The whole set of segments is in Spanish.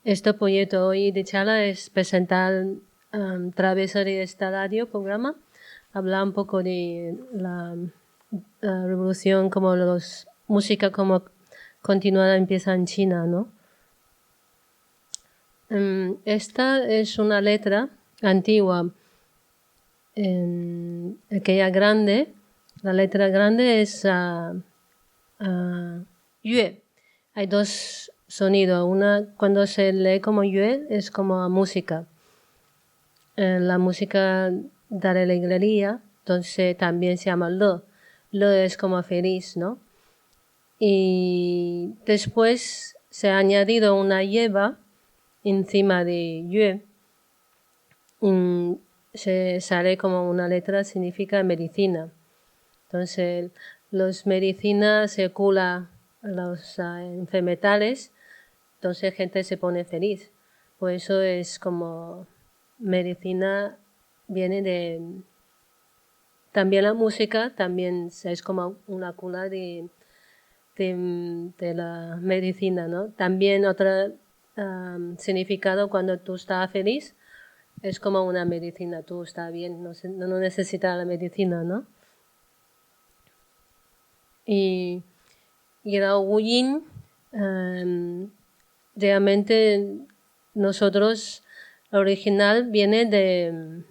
Este proyecto hoy de charla es presentar a través de este radio programa, hablar un poco de la revolución, como los música como continuada empieza en China, ¿no? Esta es una letra antigua, aquella grande. La letra grande es yue. Hay dos sonidos. Una, cuando se lee como yue, es como música. La música de la alegría, entonces también se llama le. Le es como feliz, ¿no? Y después se ha añadido una yeba encima de yue. Se sale como una letra, significa medicina. Entonces, los medicinas se cura las enfermedades, entonces gente se pone feliz. Por eso es como medicina viene de... También la música también es como una cura de la medicina, ¿no? También otro significado cuando tú estás feliz es como una medicina, tú estás bien, no necesitas la medicina, ¿no? Y el Yin, realmente nosotros, el original viene de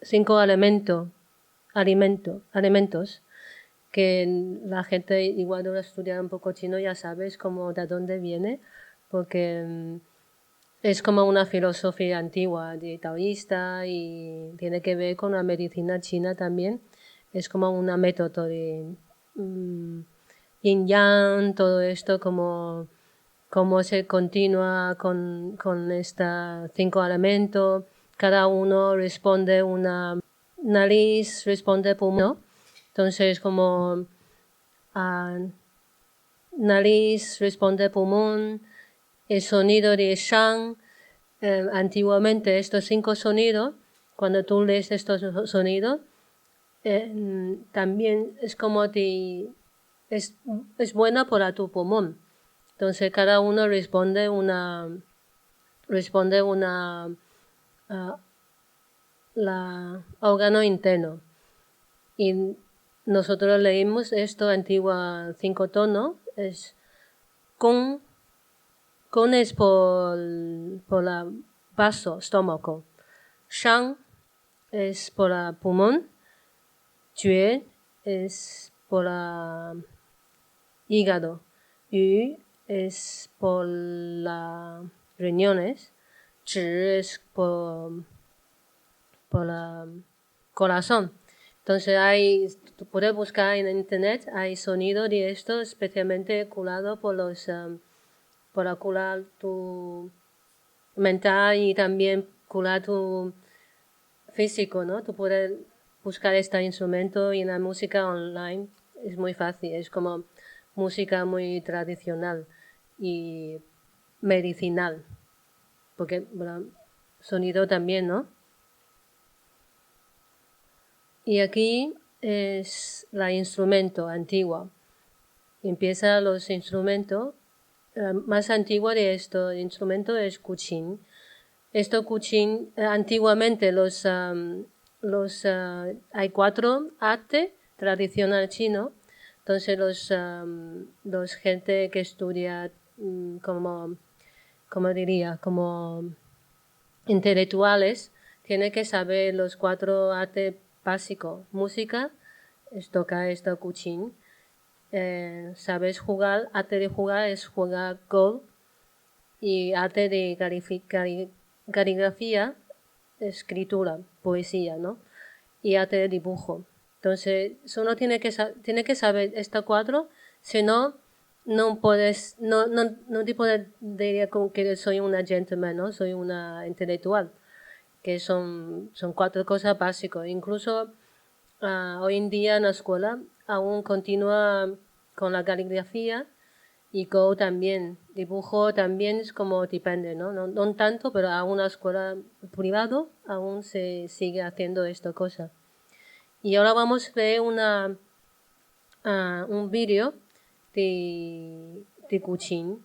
5 alimentos, que la gente igual no estudia un poco chino ya sabes como de dónde viene, porque es como una filosofía antigua de taoísta y tiene que ver con la medicina china también. Es como un método de yin yang, todo esto como se continúa con estos 5 elementos. Cada uno responde una nariz, responde pulmón, ¿no? Entonces como nariz responde pulmón, el sonido de shang. Antiguamente estos 5 sonidos, cuando tú lees estos sonidos, también es como es buena para tu pulmón. Entonces cada uno responde la órgano interno. Y nosotros leímos esto antigua 5 tonos, es Gong. Gong es por la vaso, estómago. Shang es por el pulmón. Jue es por el hígado. Yu es por los riñones. Zhi es por el corazón. Entonces tú puedes buscar en internet, hay sonido de esto especialmente curado para curar tu mental y también curar tu físico, ¿no? Tú puedes buscar este instrumento y en la música online es muy fácil, es como música muy tradicional y medicinal, porque bueno, sonido también, ¿no? Y aquí es el instrumento antiguo. Empieza los instrumentos. Más antiguo de esto instrumento es kuchin. Esto kuchin, antiguamente hay 4 artes tradicional chino. Entonces los gente que estudia como diría, como intelectuales, tiene que saber los 4 artes básicos. Música, tocar esto kuchin. Sabes jugar, arte de jugar es jugar Go, y arte de caligrafía, escritura, poesía, ¿no? Y arte de dibujo. Entonces, solo tiene que saber estos 4, si no, no te puedes decir como que soy una gentleman, ¿no? Soy una intelectual, que son 4 cosas básicas. Incluso hoy en día en la escuela aún continúa con la caligrafía y Go también. Dibujo también es como depende, ¿no? No tanto, pero a una escuela privada aún se sigue haciendo esta cosa. Y ahora vamos a ver un vídeo de Kuching.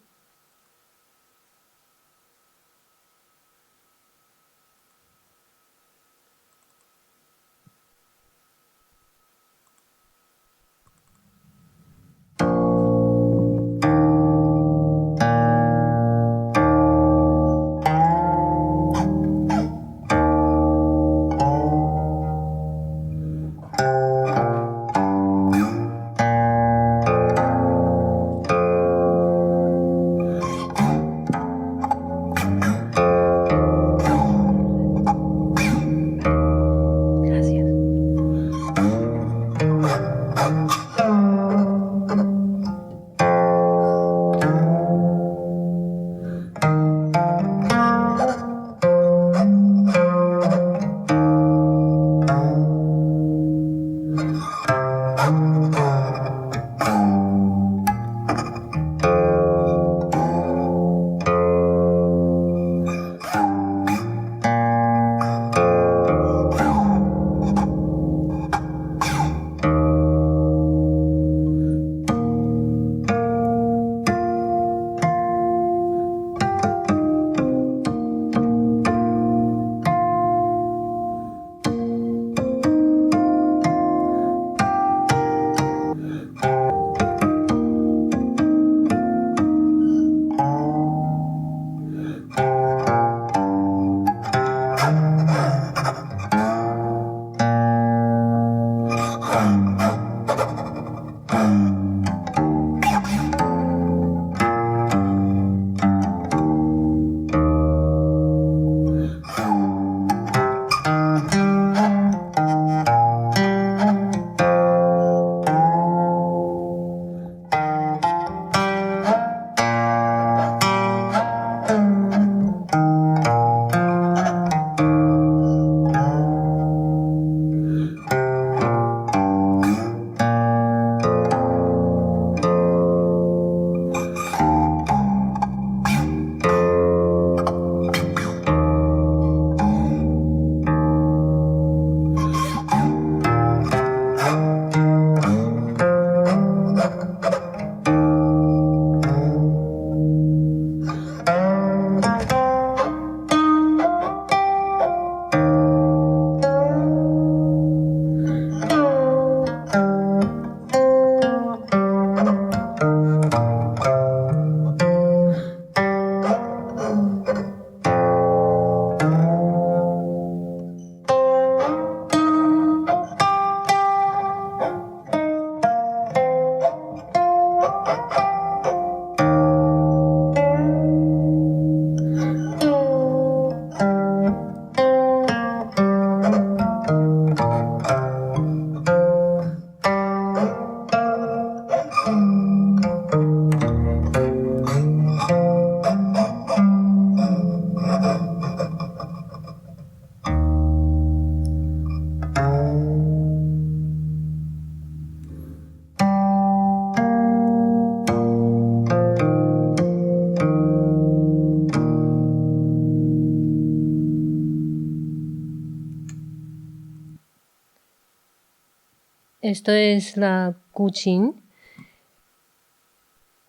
Esto es la Kuqin,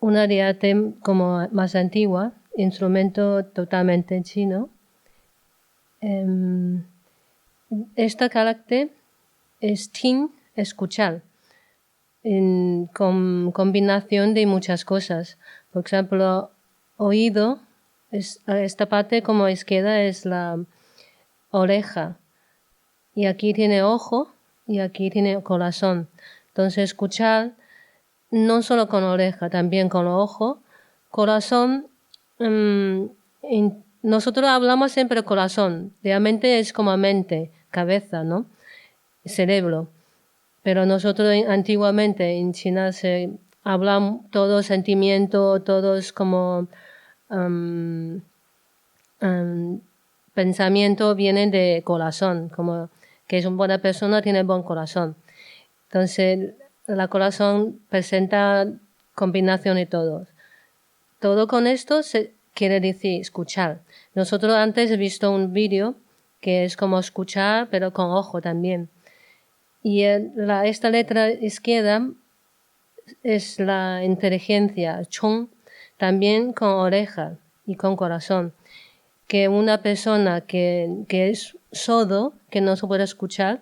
una ariete como más antigua, instrumento totalmente chino. Este carácter es tin, escuchar, con combinación de muchas cosas. Por ejemplo, oído, esta parte como izquierda es la oreja, y aquí tiene ojo y aquí tiene corazón. Entonces escuchar no solo con oreja, también con ojo. Corazón, nosotros hablamos siempre corazón, realmente es como mente, cabeza, ¿no? Cerebro. Pero nosotros antiguamente en China se hablan todo sentimiento, todos como pensamiento vienen de corazón, como que es una buena persona, tiene buen corazón. Entonces, el corazón presenta combinación de todos. Todo con esto se quiere decir escuchar. Nosotros antes he visto un vídeo que es como escuchar, pero con ojo también. Y esta letra izquierda es la inteligencia, chong, también con oreja y con corazón. Que una persona que es sordo, que no se puede escuchar,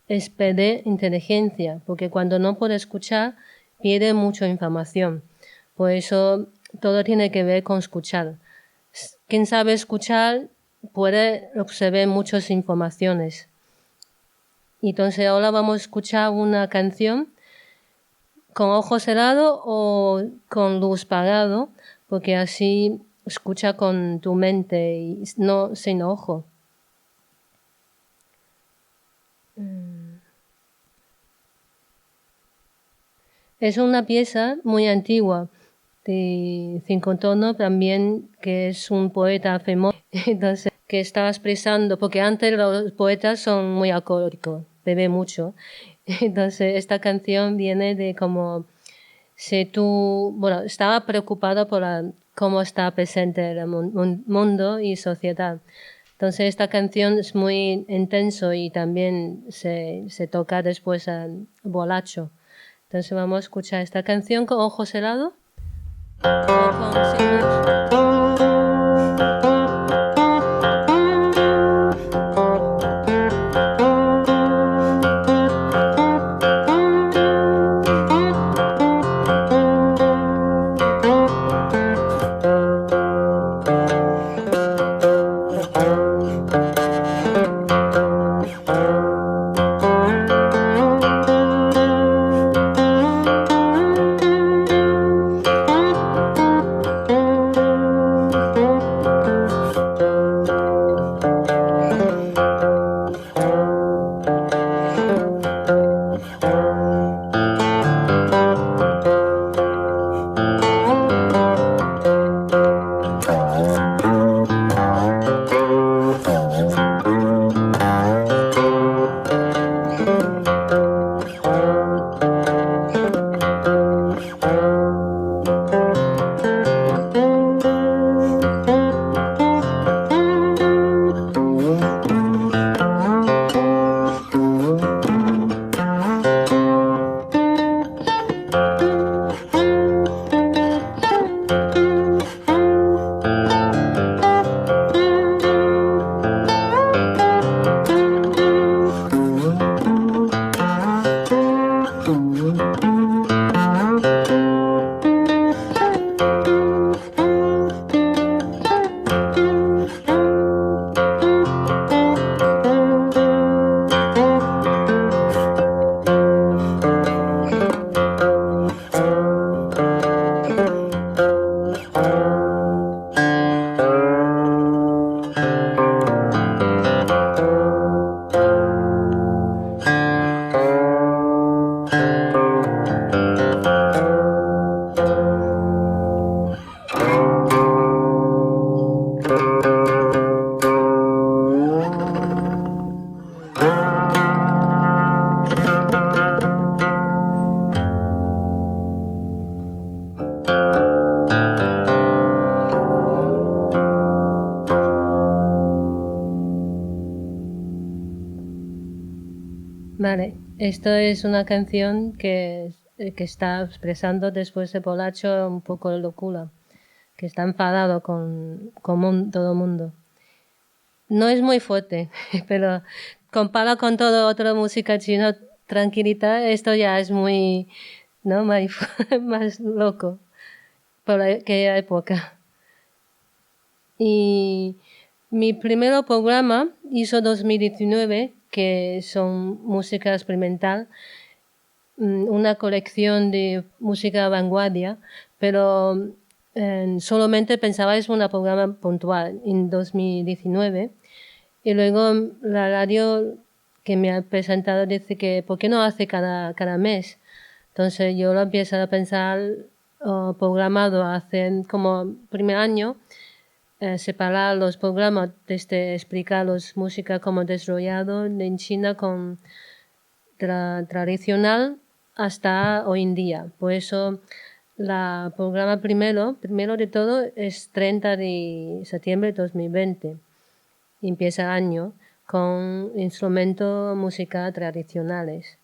es perder inteligencia, porque cuando no puede escuchar, pierde mucha información. Por eso todo tiene que ver con escuchar. Quien sabe escuchar puede observar muchas informaciones. Entonces ahora vamos a escuchar una canción con ojos cerrados o con luz apagada, porque así escucha con tu mente y no sin ojo. Es una pieza muy antigua de cinco tonos también, que es un poeta famoso, entonces, que está expresando, porque antes los poetas son muy alcohólicos, beben mucho. Entonces esta canción viene de como si tú, bueno, estaba preocupada por cómo está presente el mundo y sociedad. Entonces esta canción es muy intenso y también se toca después al borracho. Entonces vamos a escuchar esta canción con ojos cerrados o con signos. Vale. Esto es una canción que está expresando después de Polacho un poco de locura, que está enfadado con todo el mundo. No es muy fuerte, pero comparado con toda otra música china tranquilita, esto ya es muy, ¿no? Más loco por aquella época. Y mi primer programa hizo 2019, que son música experimental, una colección de música vanguardia, pero solamente pensaba es un programa puntual en 2019. Y luego la radio que me ha presentado dice que ¿por qué no hace cada mes? Entonces yo lo empiezo a pensar programado hace como primer año, separar los programas desde explicar los música como desarrollado en China con tradicional hasta hoy en día. Por eso el programa primero de todo es 30 de septiembre de 2020. Empieza el año con instrumentos música tradicionales.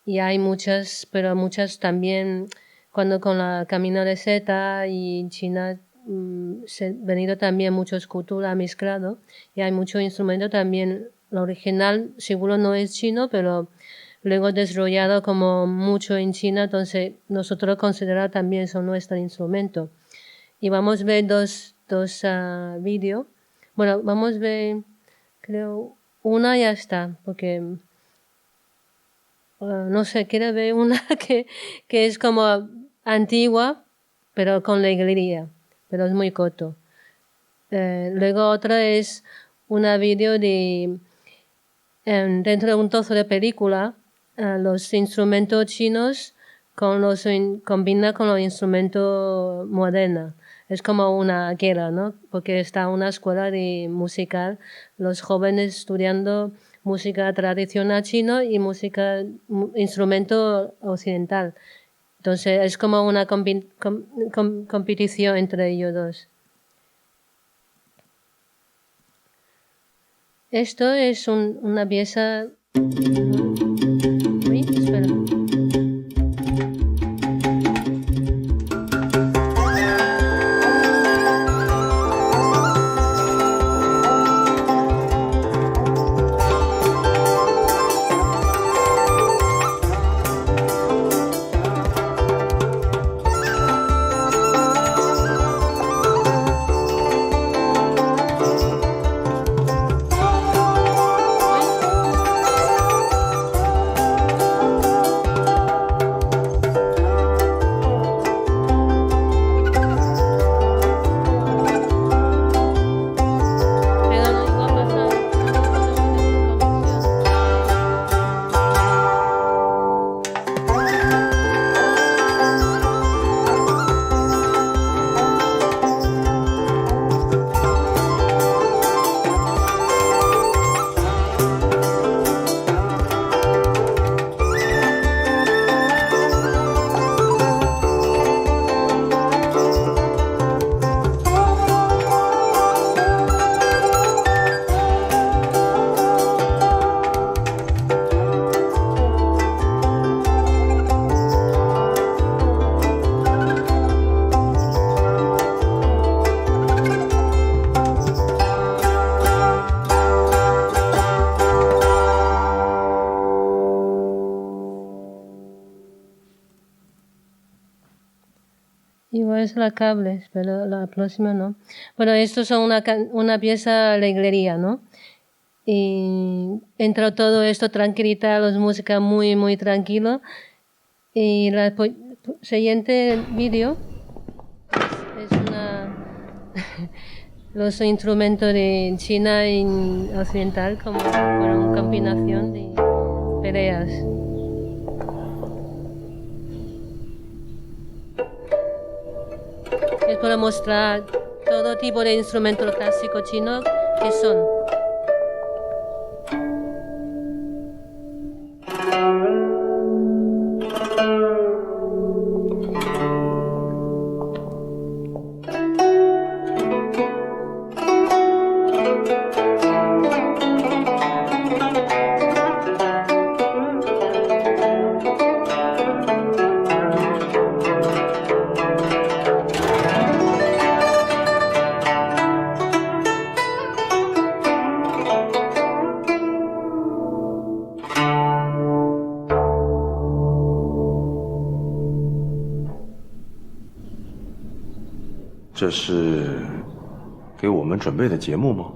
Y hay muchas, pero muchas también, cuando con la Camino de Seta y en China se han venido también muchos culturas mezcladas y hay muchos instrumentos también. Lo original seguro no es chino, pero luego desarrollado como mucho en China, entonces nosotros consideramos también son nuestros instrumentos. Y vamos a ver dos vídeos. Bueno, vamos a ver, creo, una ya está, porque no sé, quiero ver una que es como antigua, pero con la alegría, pero es muy corto. Luego otra es una vídeo de dentro de un trozo de película, los instrumentos chinos combina con los instrumentos modernos. Es como una guerra, ¿no? Porque está una escuela de musical, los jóvenes estudiando música tradicional chino y instrumento occidental. Entonces es como una competición entre ellos dos. Esto es una pieza... Uy, espera. Igual es la cables, pero la próxima no. Bueno, esto son una pieza alegría, ¿no? Y entre todo esto tranquilita, los música muy, muy tranquilo. Y el siguiente vídeo es los instrumentos de China y occidental como una combinación de peleas. Es para mostrar todo tipo de instrumentos clásicos chinos que son. 这是给我们准备的节目吗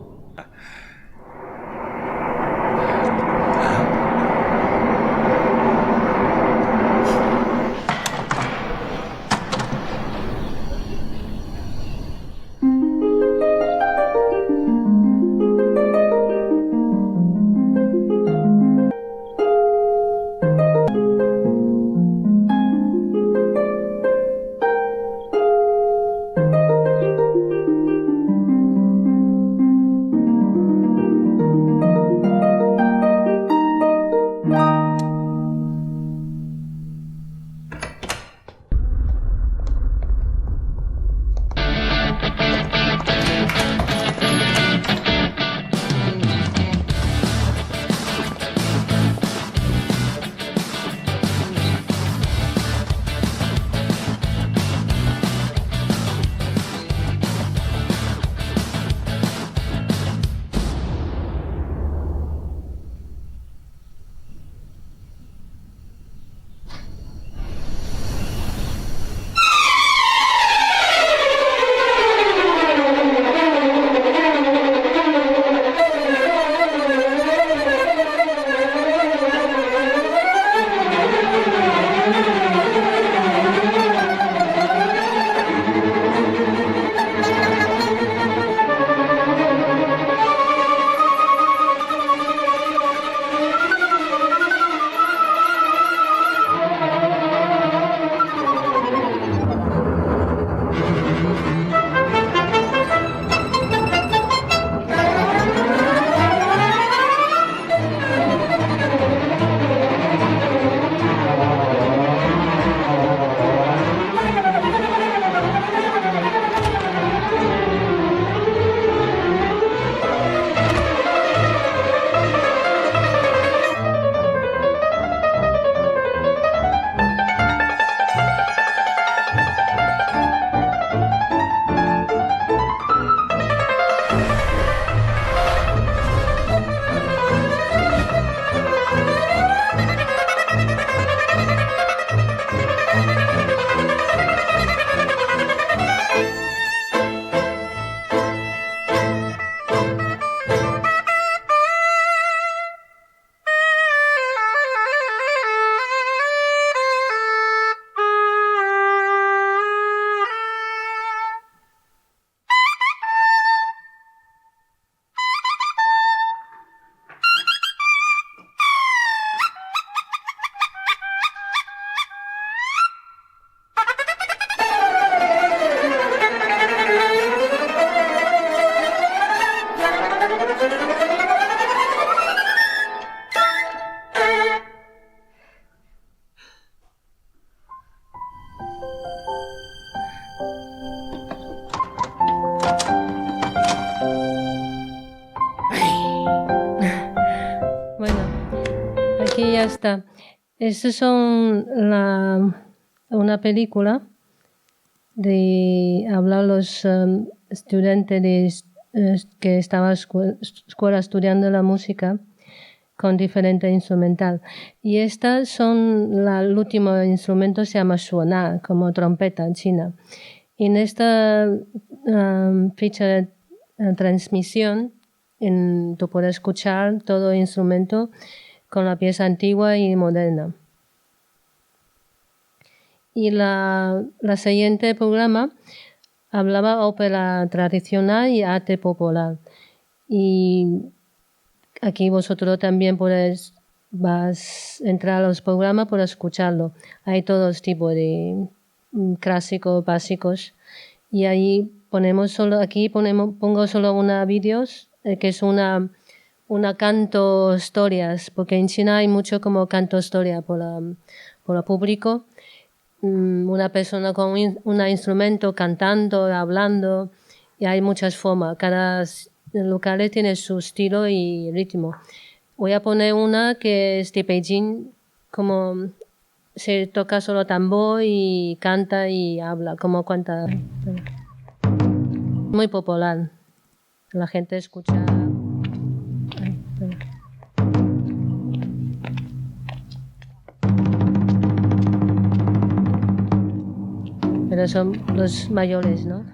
？Aquí ya está. Estas son una película de hablar los estudiantes que estaban en escuela estudiando la música con diferente instrumental. Y estas son, el último instrumento se llama shuana, como trompeta en China. Y en esta ficha de transmisión, tú puedes escuchar todo el instrumento con la pieza antigua y moderna. Y la siguiente programa hablaba ópera tradicional y arte popular. Y aquí vosotros también vas a entrar a los programas para escucharlo. Hay todos tipos de clásicos, básicos. Y ahí pongo solo una vídeos que es una canto historias, porque en China hay mucho como canto historia por el público. Una persona con un instrumento cantando, hablando, y hay muchas formas. Cada local tiene su estilo y ritmo. Voy a poner una que es de Beijing, como se toca solo tambor y canta y habla, como cuenta. Muy popular. La gente escucha. Pero son los mayores, ¿no?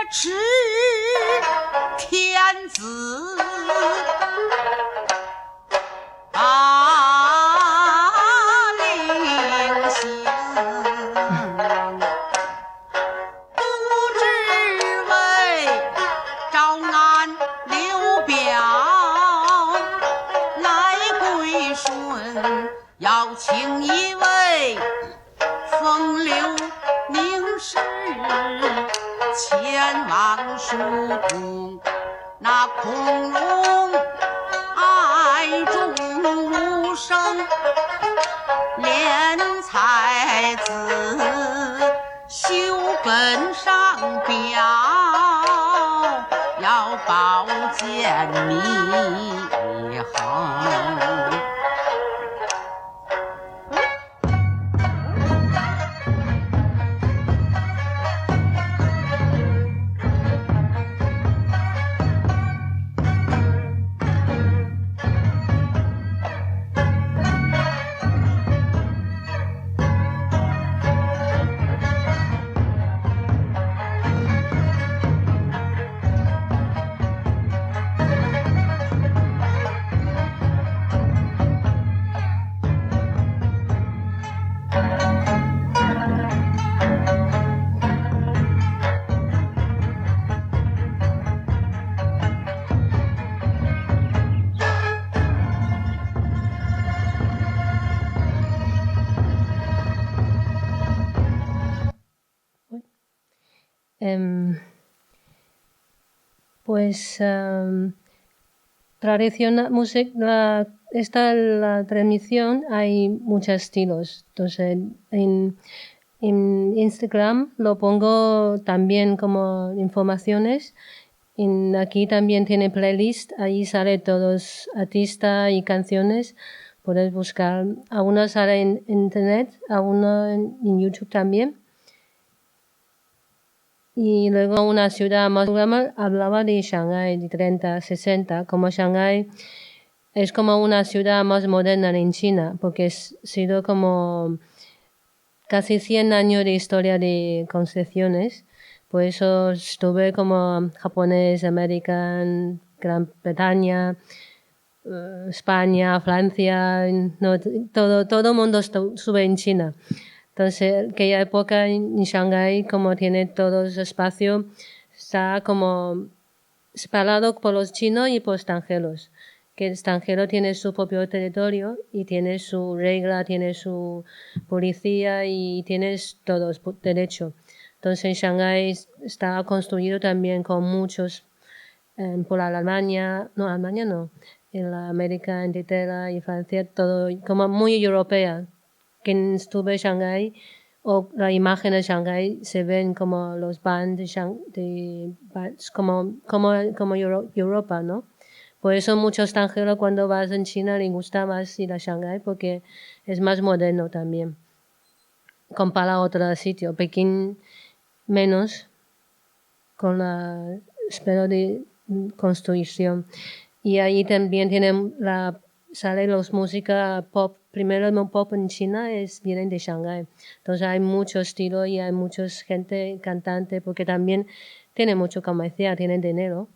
持天子令行，不知为招安刘表来归顺，要请一位风流名士前往疏通，那孔融爱重儒生，怜才子修本上表，要宝剑密衡。La transmisión hay muchos estilos. Entonces, en Instagram lo pongo también como informaciones. Aquí también tiene playlist, ahí sale todos artistas y canciones. Puedes buscar, algunos sale en internet, algunos en YouTube también. Y luego una ciudad más grande hablaba de Shanghái, de 30, 60, como Shanghái es como una ciudad más moderna en China, porque ha sido como casi 100 años de historia de construcciones. Por eso estuve como japonés, americano, Gran Bretaña, España, Francia, no, todo el mundo estuve en China. Entonces, aquella época en Shanghái, como tiene todo ese espacio, está como separado por los chinos y por extranjeros. Que el extranjero tiene su propio territorio y tiene su regla, tiene su policía y tienes todos derechos. Entonces, en Shanghái está construido también con muchos, por Alemania no, en la América, Inglaterra y Francia, todo como muy europea. Que estuve en Shanghái, o la imagen de Shanghái se ven como los bands como Europa, ¿no? Por eso muchos extranjeros cuando vas en China les gusta más ir a Shanghái porque es más moderno también. Compara a otro sitio, Pekín menos con la espero de construcción. Y ahí también sale los música pop. Primero el pop en China vienen de Shanghái. Entonces hay mucho estilo y hay mucha gente cantante porque también tiene mucho comercial, tienen dinero.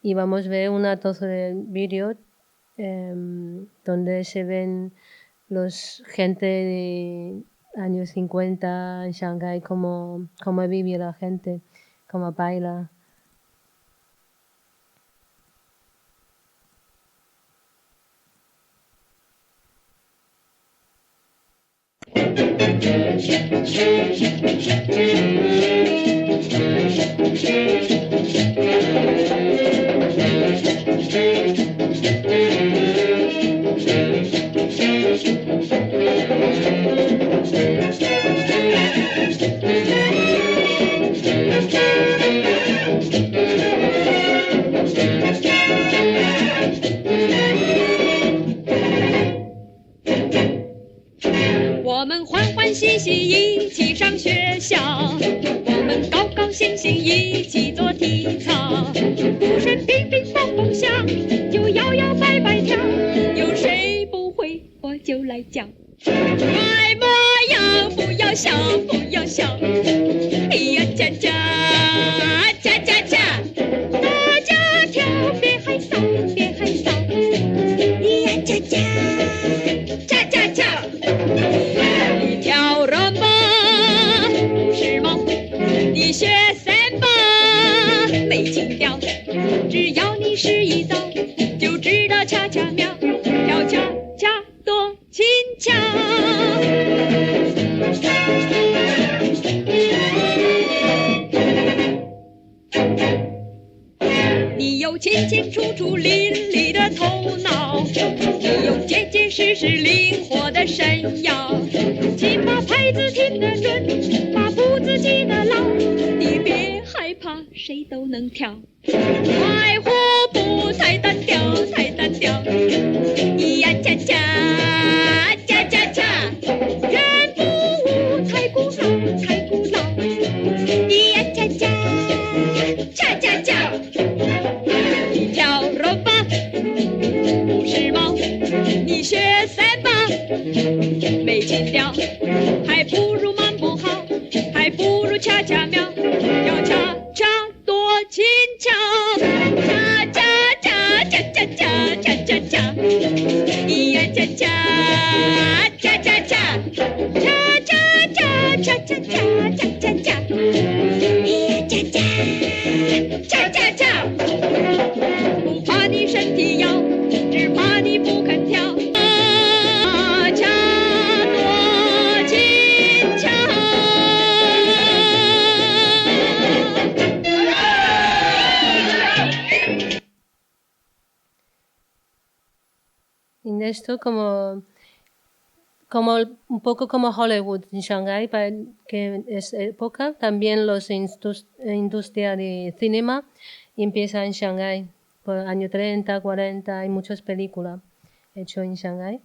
Y vamos a ver una trozo de vídeo donde se ven gente de años 50 en Shanghái, cómo vive la gente, cómo baila.我们欢欢喜喜一起上学校，我们高高兴兴一起做体操，鼓声乒乒乓乓响，就摇摇摆摆跳，有谁不会我就来教。快模样不要笑，不要笑，哎呀cha cha cha 有清清楚楚伶俐的头脑，你有结结实实灵活的身腰，请把拍子听得准，把步子记得牢，你别害怕，谁都能跳。快活不太单调，太单调，咿呀恰恰，恰恰恰，人不舞太古老，太古老，咿呀恰恰，恰恰恰，你跳肉吧不时髦，你学三吧没情调，还不如慢步好，还不如恰恰妙，要恰恰多轻巧，恰恰恰恰恰恰恰恰恰，咿呀恰恰，恰恰恰，恰恰恰恰恰恰恰恰，咿呀恰恰，恰恰恰，不怕你身体摇，只怕你不肯跳，恰恰多轻巧。En esto como un poco como Hollywood en Shanghái, que es época, también los industria de cinema empieza en Shanghái. Por el año 30, 40 hay muchas películas hechas en Shanghái.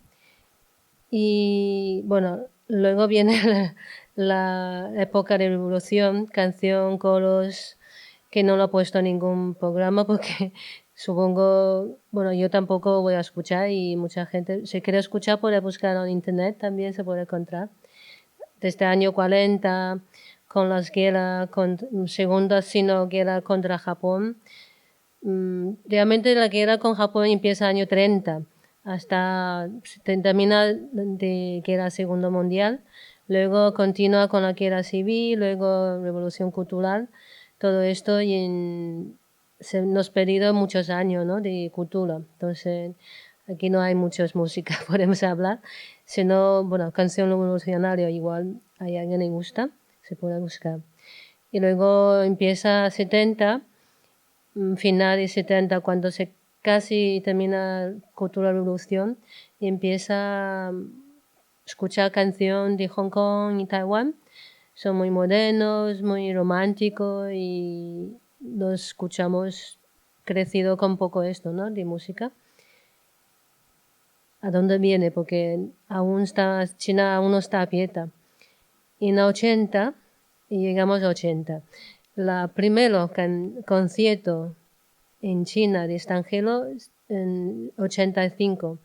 Y bueno, luego viene la época de revolución, canción, coros, que no lo he puesto en ningún programa porque supongo, bueno, yo tampoco voy a escuchar y mucha gente, si quiere escuchar puede buscar en internet, también se puede encontrar. Desde el año 40, con las guerras, segunda sino guerra contra Japón. Realmente la guerra con Japón empieza en el año 30, hasta termina de guerra segunda mundial, luego continúa con la guerra civil, luego revolución cultural, todo esto y se nos perdido muchos años, ¿no?, de cultura. Entonces, aquí no hay muchas músicas, podemos hablar. Sino, bueno, canción revolucionaria, igual a alguien le gusta, se puede buscar. Y luego empieza 70, final de 70, cuando se casi termina cultura revolución, y empieza a escuchar canción de Hong Kong y Taiwán. Son muy modernos, muy románticos y nos escuchamos crecido con poco esto, ¿no?, de música. ¿A dónde viene? Porque China aún no está abierta. Y en el 80, y llegamos a 80, la primero concierto en China de extranjero en 85,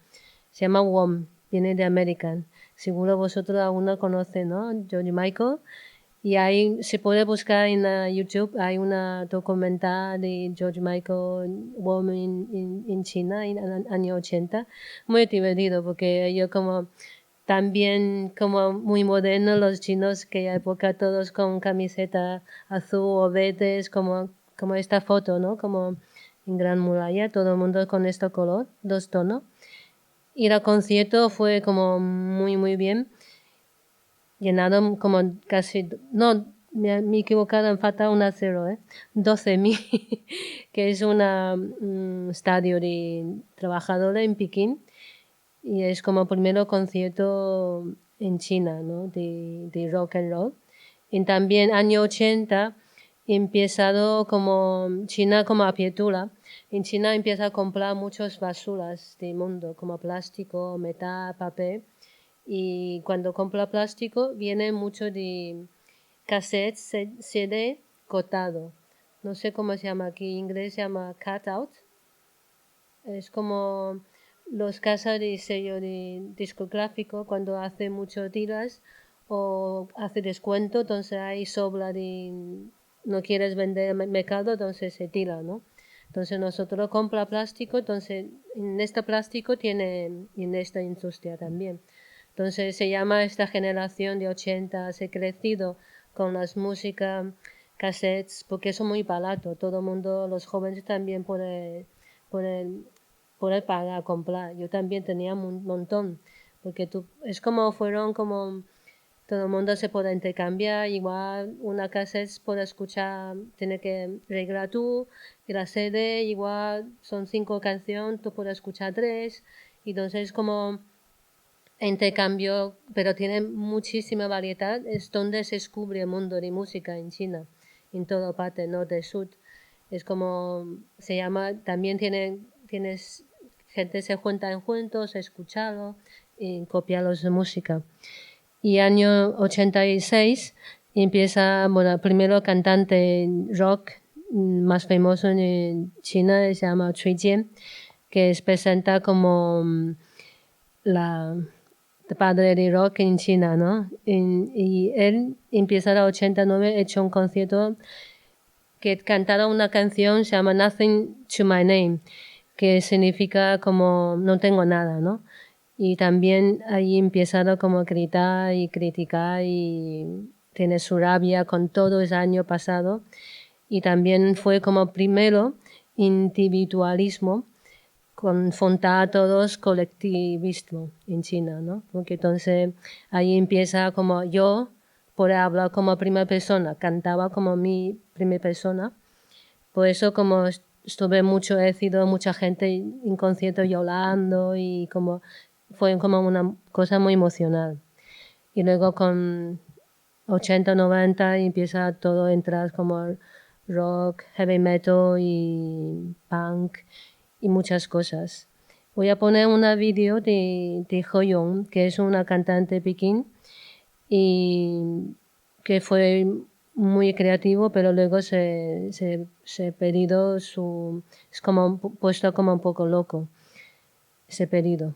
se llama WOM, viene de American. Seguro vosotros aún no conocen, ¿no?, George Michael. Y ahí se puede buscar en YouTube, hay una documental de George Michael WOM en China en el año 80. Muy divertido porque yo como también como muy moderno los chinos que época todos con camiseta azul o verdes como esta foto, ¿no?, como en Gran Muralla, todo el mundo con este color, 2 tonos. Y el concierto fue como muy muy bien. Llenado como casi, no, me he equivocado, en falta una 0, 12.000, que es un estadio de trabajadores en Pekín y es como primer concierto en China, ¿no?, de rock and roll. Y también año 80 he empezado como China como apertura. En China empieza a comprar muchas basuras del mundo como plástico, metal, papel. Y cuando compra plástico viene mucho de cassette, CD cortado. No sé cómo se llama aquí, en inglés se llama cut out. Es como los casas de sello de discográfico cuando hace muchos tiras o hace descuento, entonces hay sobra de no quieres vender en el mercado, entonces se tira, ¿no? Entonces nosotros compra plástico, entonces en este plástico tiene en esta industria también. Entonces se llama esta generación de 80, se ha crecido con las músicas, cassettes, porque son muy baratos. Todo el mundo, los jóvenes también pueden pagar, comprar. Yo también tenía un montón, porque es como fueron como todo el mundo se puede intercambiar, igual una cassette puede escuchar, tiene que reglar tú, y la CD igual son 5 canciones, tú puedes escuchar 3, entonces como intercambio, pero tiene muchísima variedad, es donde se descubre el mundo de música en China, en toda parte, norte, sur. Es como, se llama, también tienes gente se juntan juntos, escucharlo y copiarlos de música. Y año 86 empieza, bueno, primero cantante rock más famoso en China se llama Cui Jian, que es presenta como el padre de rock en China, ¿no? Y él empieza en 89, hecho un concierto que cantaba una canción, se llama Nothing to My Name, que significa como no tengo nada, ¿no? Y también ahí empieza como a gritar y criticar y tiene su rabia con todo ese año pasado. Y también fue como primero individualismo, confrontar a todos colectivismo en China, ¿no? Porque entonces ahí empieza como yo por hablar como primera persona, cantaba como mi primera persona. Por eso como estuve mucho éxito, mucha gente en concierto llorando y como fue como una cosa muy emocional. Y luego con 80, 90 empieza todo a entrar como rock, heavy metal y punk y muchas cosas. Voy a poner un vídeo de Hoyong, que es una cantante de Pekín y que fue muy creativo, pero luego se perdió su... es como puesto como un poco loco, ese perdido.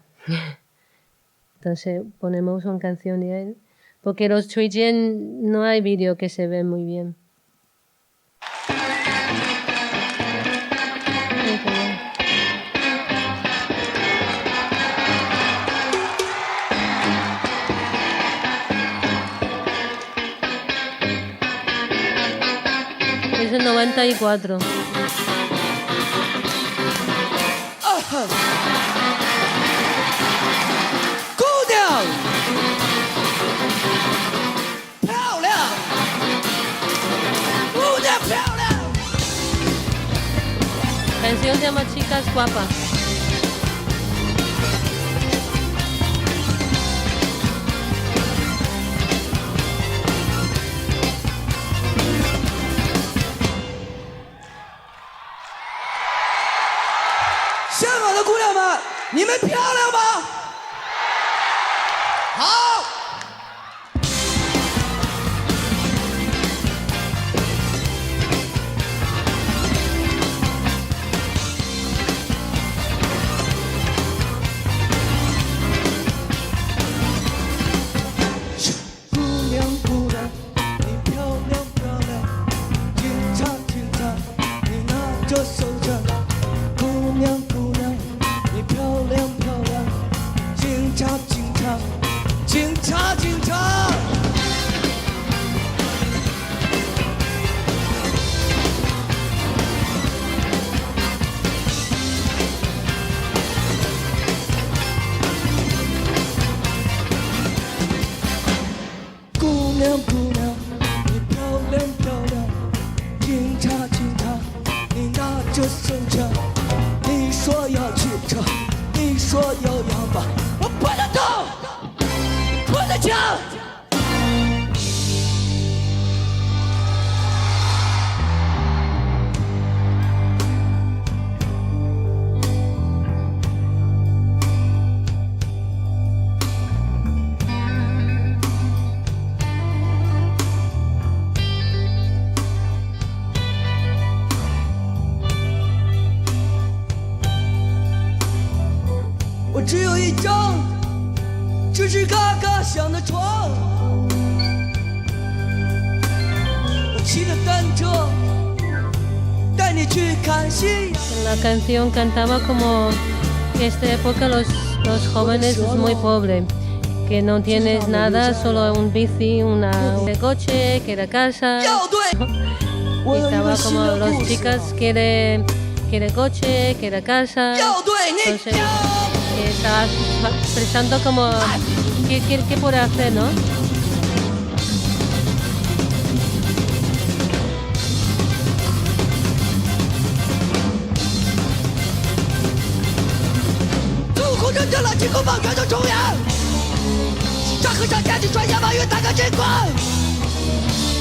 Entonces ponemos una canción de él, porque los Cui Jian no hay vídeo que se ve muy bien. Es el 94. La canción se llama Chicas Guapas. La canción cantaba como que en esta época los jóvenes es muy pobre, que no tienes nada, solo un bici, un coche, que la casa. Y estaba como las chicas quiere coche, quiere casa. Entonces estaba pensando como qué puede hacer, ¿no? 定了金箍棒全球重演。沙和尚剑气穿越，王云弹个金冠。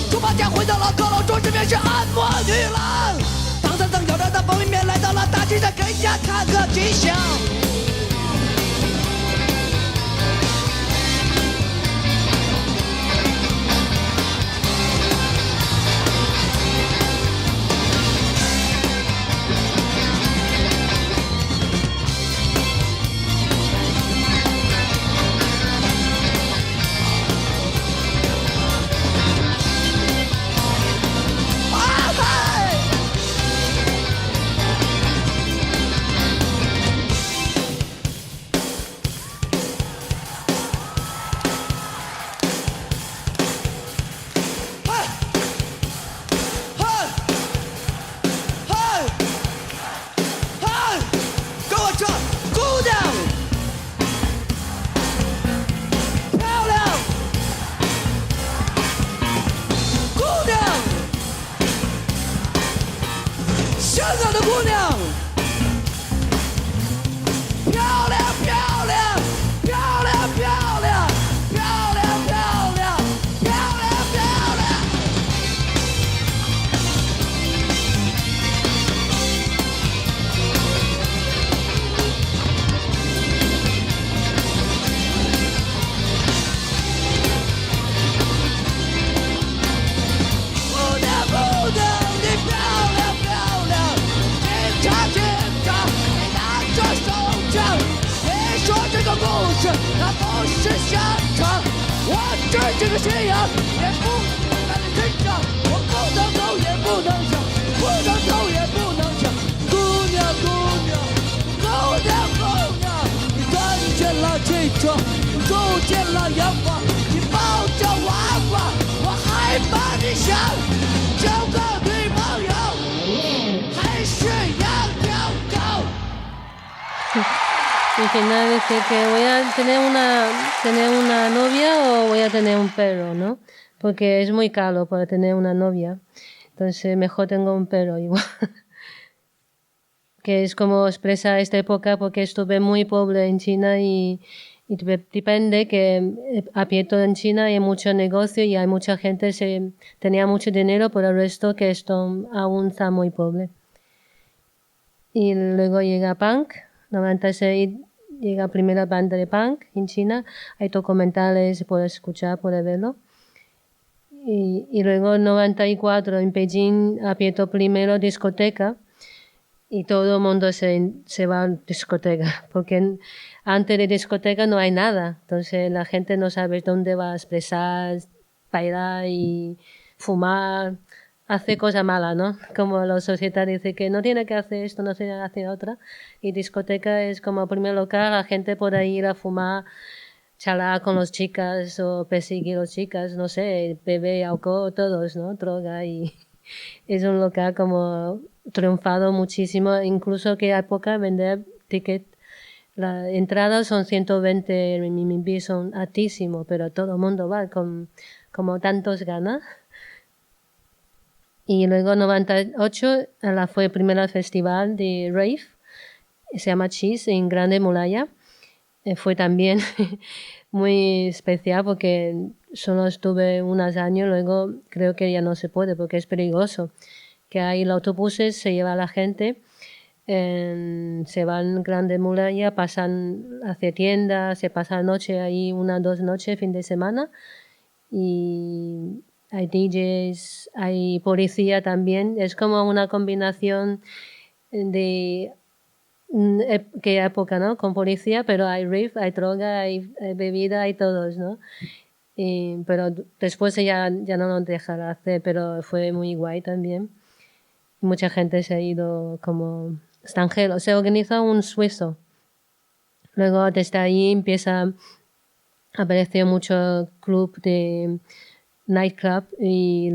猪八戒回到了高楼，壮士面是暗魔女郎。唐三藏摇着大方便面来到了大街上，给家看个吉祥。这个信仰也不在你身上，我不能走也不能想，不能走也不能想。姑娘姑娘姑娘姑娘，你看见了汽车，住见了阳光，你抱着娃娃，我害怕你想交个女朋友，还是要跳高。Al final dice que voy a tener una novia o voy a tener un perro, ¿no? Porque es muy caro para tener una novia. Entonces mejor tengo un perro igual. Que es como expresa esta época porque estuve muy pobre en China y depende que aprieto en China hay mucho negocio y hay mucha gente tenía mucho dinero, por el resto que esto aún está muy pobre. Y luego llega punk. 96 llega la primera banda de punk en China. Hay documentales, puedes escuchar, puedes verlo. Y luego en 94 en Beijing abierto primero discoteca y todo el mundo se va a discoteca porque antes de discoteca no hay nada. Entonces la gente no sabe dónde va a expresar, bailar y fumar. Hace cosas malas, ¿no? Como la sociedad dice que no tiene que hacer esto, no tiene que hacer otra. Y discoteca es como el primer local, la gente puede ir a fumar, charlar con las chicas o perseguir a las chicas, no sé, beber alcohol, todos, ¿no? Droga y es un local como triunfado muchísimo, incluso que hay época vender ticket. La entrada son 120 RMB, son altísimos, pero todo el mundo va con como tantos ganas. Y luego en 98 fue el primer festival de rave, se llama Cheese, en Grande Muralla. Fue también muy especial porque solo estuve unos años, luego creo que ya no se puede porque es peligroso. Que hay los autobuses, se lleva a la gente, se van Grande Muralla, pasan hacia tiendas, se pasa la noche ahí, 1 o 2 noches, fin de semana. Y hay DJs, hay policía también. Es como una combinación de qué época, ¿no? Con policía, pero hay rave, hay droga, hay bebida, hay todos, ¿no? Pero después ya no nos dejará hacer, pero fue muy guay también. Mucha gente se ha ido como extranjero. Se organiza un suizo. Luego desde ahí apareció mucho club de nightclub y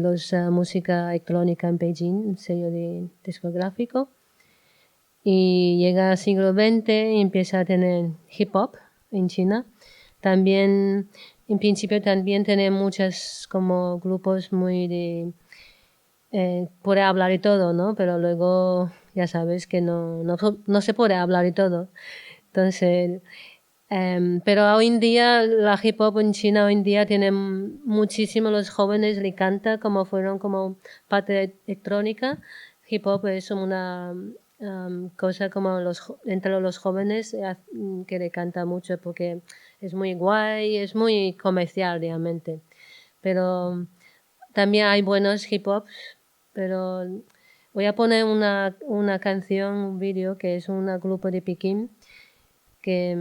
música electrónica en Beijing, sello discográfico. Y llega al siglo XX y empieza a tener hip hop en China. También, en principio, también tiene muchos como grupos muy puede hablar y todo, ¿no? Pero luego ya sabes que no se puede hablar y todo. Entonces, Pero hoy en día la hip hop en China hoy en día tienen muchísimo, los jóvenes le canta como fueron como parte electrónica. Hip hop es una cosa como entre los jóvenes que le canta mucho porque es muy guay, es muy comercial realmente. Pero también hay buenos hip hops, pero voy a poner una canción, un vídeo que es un grupo de Pekín que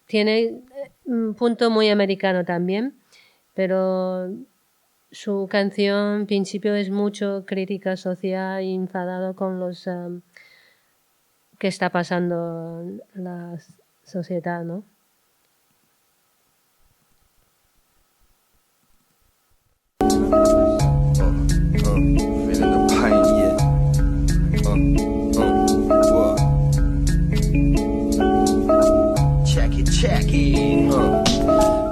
tiene un punto muy americano también, pero su canción en principio es mucho crítica social y enfadado con los que está pasando en la sociedad, ¿no? Feeling the pain, yeah. Check it, check it.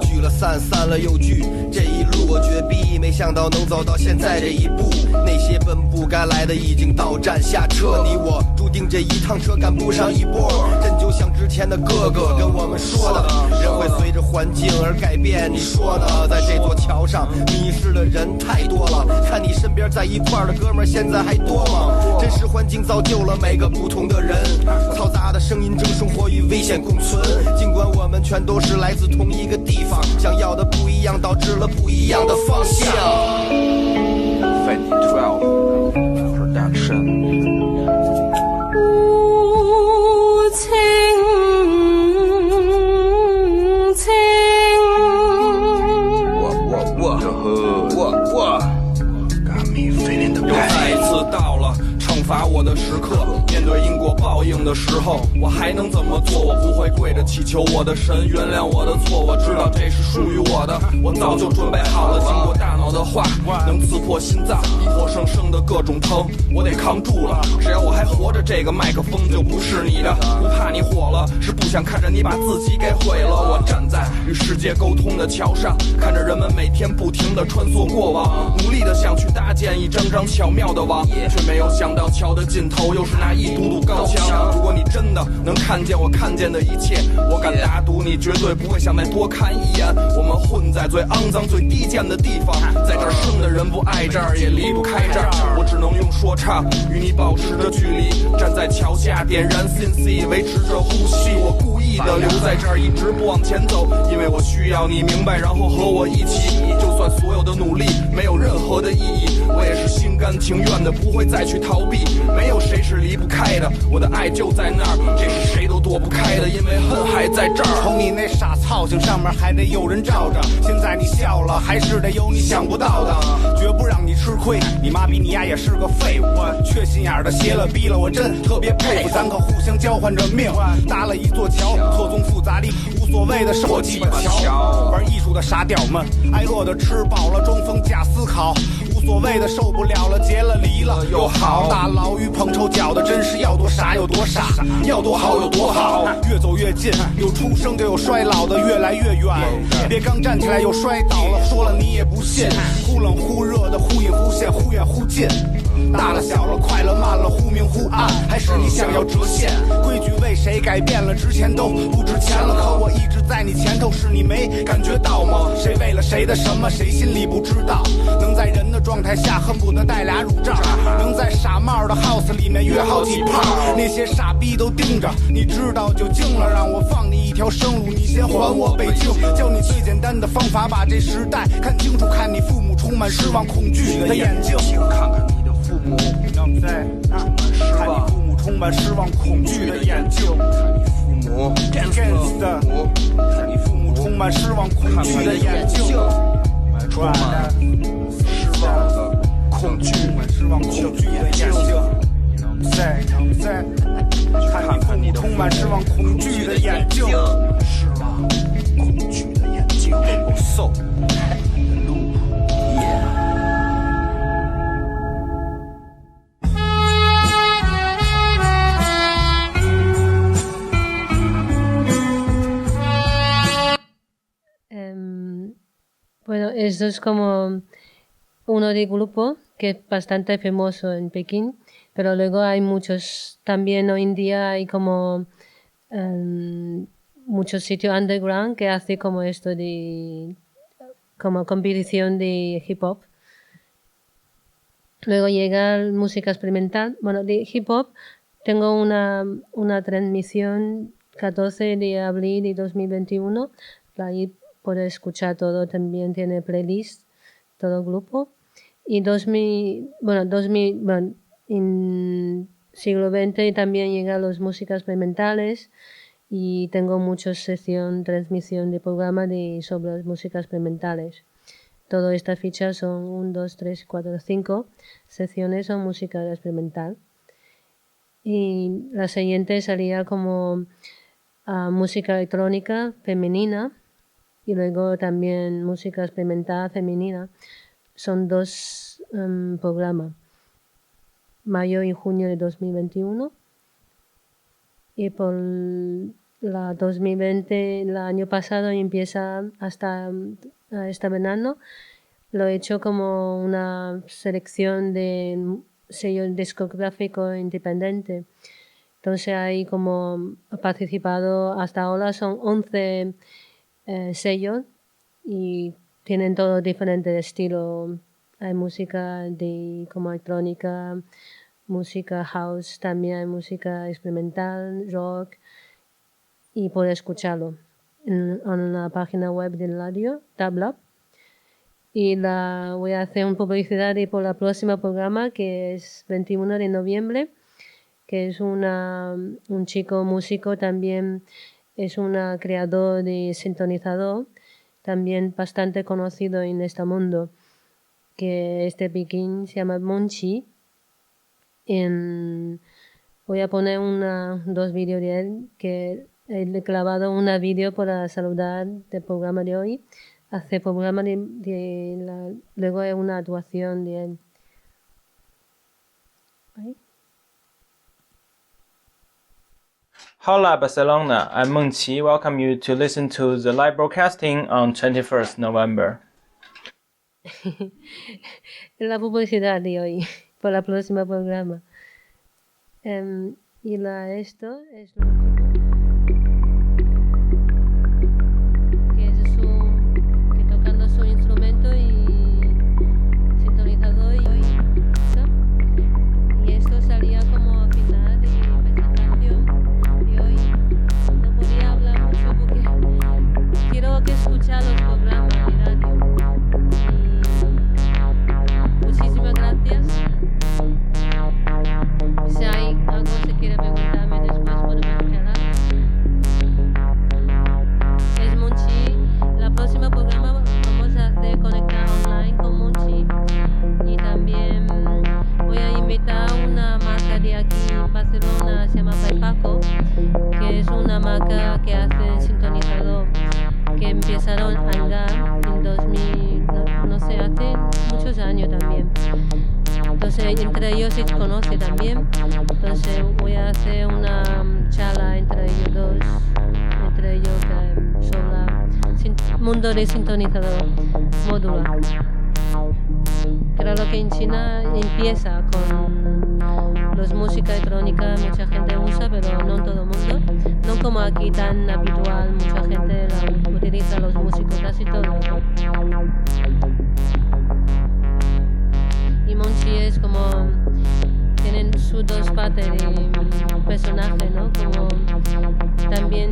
聚了散，散了又聚，这一路我绝逼，没想到能走到现在这一步。那些本不该来的已经到站下车，你我注定这一趟车赶不上一波。真就像之前的哥哥跟我们说的，人会随着环境而改变。你说呢？在这座桥上迷失的人太多了，看你身边在一块的哥们儿现在还多吗？真实环境造就了每个不同的人，嘈杂的声音争生活与危险共存。尽管我们全都是来自同一个地方，想要的不一样，导致了不一样的方向。Fetty 12 Production。无情情，我 Got me feeling the pain。又再一次到了惩罚我的时刻，面对因果报应的时候，我还能怎么做？我不会跪着祈求我的神原谅我的错，我知道这是属于我的，我早就准备好了。经过大脑的话，能刺破心脏，活生生的各种疼，我得扛住了。只要我还活着，这个麦克风就不是你的。不怕你火了，是不想看着你把自己给毁了。我站在与世界沟通的桥上，看着人们每天不停地穿梭过往，努力的想去搭建一张张巧妙的网，却没有想到桥的尽头又是那一堵堵高墙。如果你真的能看见我看见的一切，我敢打赌你绝对不会想再多看一眼。我们混在最肮脏最低贱的地方，在这儿生的人不爱这儿也离不开这儿，我只能用说唱与你保持着距离，站在桥下点燃 CNC 维持着呼吸。我故意的留在这儿一直不往前走，因为我需要你明白，然后和我一起。就算所有的努力没有任何的意义，我也是心甘情愿的，不会再去逃避。没有谁是离不开的，我的爱就在那儿，这是谁都躲不开的，因为恨还在这儿。瞅你那傻操性，上面还得有人罩着。现在你笑了，还是得有你想不到的，绝不让你吃亏。你妈逼你丫也是个废物，缺心眼的邪了逼了，我真特别佩服。咱可互相交换着命，搭了一座桥，错综复杂里无所谓的生活几把桥。玩艺术的傻屌们，挨饿的吃饱了，装疯假思考。无所谓的受不了了，结了离了又好。大牢与捧臭脚的真是要多傻有多傻，要多好有多好。越走越近，有出生就有衰老的，越来越远。别刚站起来又摔倒了，说了你也不信。忽冷忽热的，忽隐忽现，忽远忽近。大了小了，快了慢了，忽明忽暗，还是你想要折现？规矩为谁改变了？之前都不值钱了，可我一直在你前头，是你没感觉到吗？谁为了谁的什么，谁心里不知道？能在人的状态下恨不得带俩乳罩，能在傻帽的 house 里面约好几炮，那些傻逼都盯着，你知道就惊了。让我放你一条生路，你先还我北京。教你最简单的方法，把这时代看清楚，看你父母充满失望恐惧的眼睛，看看你的父母，看你父母充满失望恐惧的眼睛，看你父母 gangster， 看你父母充满失望恐惧的眼睛，充满失望的恐惧，失望恐惧的眼睛，看你父母充满失望恐惧的眼睛，失望恐惧的眼睛 ，so。Bueno, esto es como uno de grupo que es bastante famoso en Pekín, pero luego hay muchos también hoy en día hay como muchos sitios underground que hace como esto de como competición de hip hop. Luego llega la música experimental. Bueno, de hip hop tengo una transmisión 14 de abril de 2021. Ahí puedes escuchar todo. También tiene playlist, todo el grupo. Y en siglo XX también llegan las músicas experimentales y tengo muchas transmisión de programa sobre las músicas experimentales. Todas estas fichas son 1, 2, 3, 4, 5 secciones son música experimental. Y la siguiente sería como música electrónica femenina y luego también música experimental femenina. Son 2 programas, mayo y junio de 2021. Y por la 2020, el año pasado, y empieza hasta este verano, lo he hecho como una selección de sello discográfico independiente. Entonces ahí como he participado hasta ahora son 11 sellos y tienen todo diferente estilo. Hay música como electrónica, música house, también hay música experimental, rock, y puedes escucharlo en la página web del radio, Tablab. Y voy a hacer una publicidad por el próximo programa, que es 21 de noviembre, que es un chico músico, también es un creador de sintonizador, también bastante conocido en este mundo, que es de Pekín, se llama Monchi. Voy a poner 2 vídeos de él, que he grabado un vídeo para saludar del programa de hoy. Hace programa luego hay una actuación de él. ¿Ahí? Hola Barcelona, I'm Meng Qi. Welcome you to listen to the live broadcasting on 21st November. La publicidad de hoy para el próximo programa. Y esto es lo que tocando su instrumento y sintonizador y esto salía como final de presentación de hoy. No podía hablar mucho porque quiero que escuchar los programas de radio. Y muchísimas gracias. Si hay algo que quiere preguntarme después podemos charlar. Es Monchi. La próxima programa vamos a hacer conectar online con Monchi. Y también voy a invitar a una marca de aquí en Barcelona, se llama Paipaco, que es una marca que hace sintonizador, que empezaron a andar en 2000, no sé, hace muchos años también. Entonces entre ellos se conoce también. Entonces voy a hacer una charla entre ellos dos, sobre el mundo de sintonizador modular. Creo que en China empieza con los música electrónica, mucha gente usa, pero no en todo el mundo. No como aquí tan habitual, mucha gente utiliza los músicos casi todos, ¿no? Y Monchi es como tienen sus 2 partes de personaje, ¿no? Como también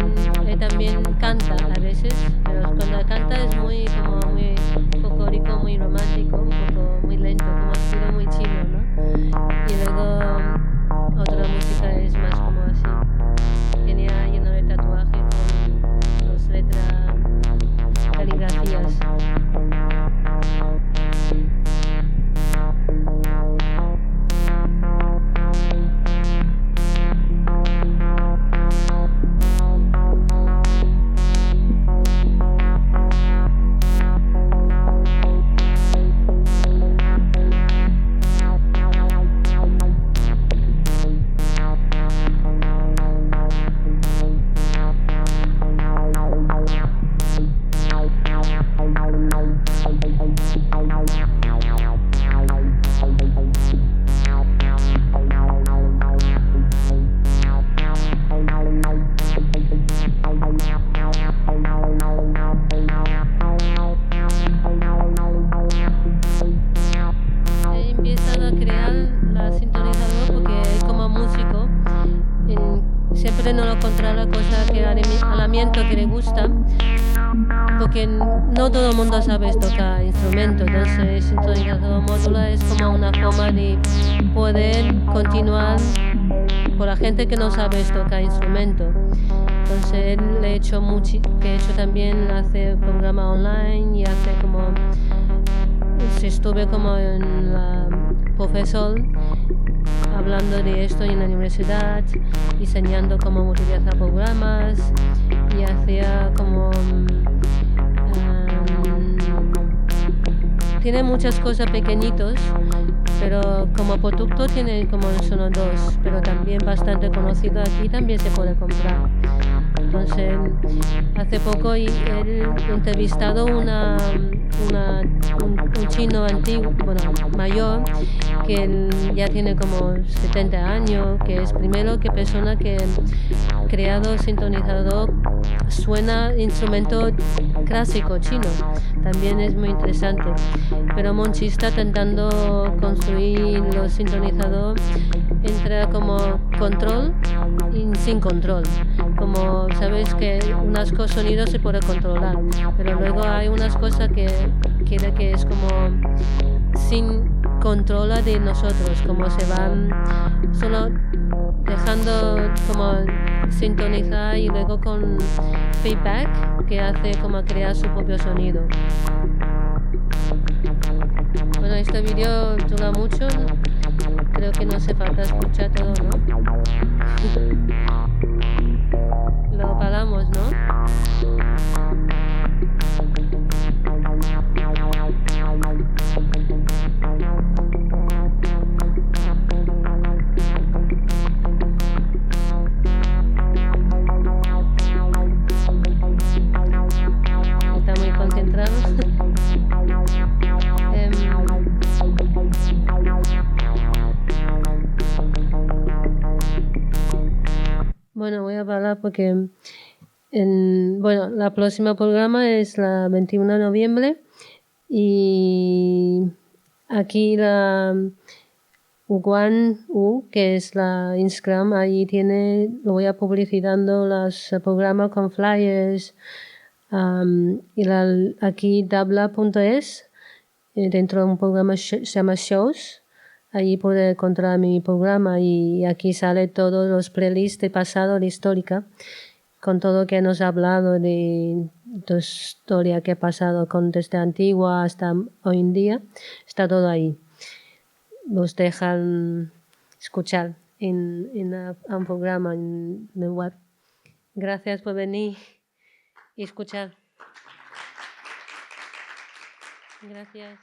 canta a veces, pero cuando canta es muy folclórico, muy romántico, un poco muy lento, como estilo muy chino, ¿no? Y luego otra música es más como así, tenía lleno de tatuaje con las letras, caligrafías. siempre no lo controla cosa que alamiento que le gusta, porque no todo el mundo sabe tocar instrumento, entonces sintonizador modular es como una forma de poder continuar por la gente que no sabe tocar instrumento. Entonces él he hecho también hace programa online y hace como estuve como en la profesor hablando de esto en la universidad, enseñando cómo utilizar programas y hacía como tiene muchas cosas pequeñitos, pero como producto tiene como solo 2, pero también bastante conocido aquí, también se puede comprar. Entonces, hace poco él entrevistado un chino antiguo, bueno, mayor, que ya tiene como 70 años, que es primero que persona que ha creado sintonizador, suena instrumento clásico chino, también es muy interesante. Pero Monchi está intentando construir los sintonizadores entre como control y sin control. Como sabes que unas sonidos se puede controlar, pero luego hay unas cosas que quiere que es como sin control de nosotros, como se van solo dejando como sintonizar y luego con feedback que hace como crear su propio sonido. Bueno, este vídeo dura mucho, creo que no hace falta escuchar todo, ¿no? Lo paramos, ¿no? Está muy concentrado. Bueno, voy a hablar porque la próxima programa es la 21 de noviembre y aquí la Uguan que es la Instagram, ahí lo voy a publicitando los programas con flyers y aquí dabla.es, dentro de un programa se llama Shows. Allí puede encontrar mi programa y aquí sale todos los playlists de pasado, de histórica, con todo lo que nos ha hablado de historia que ha pasado desde antigua hasta hoy en día. Está todo ahí. Los dejan escuchar en un programa en el web. Gracias por venir y escuchar. Gracias.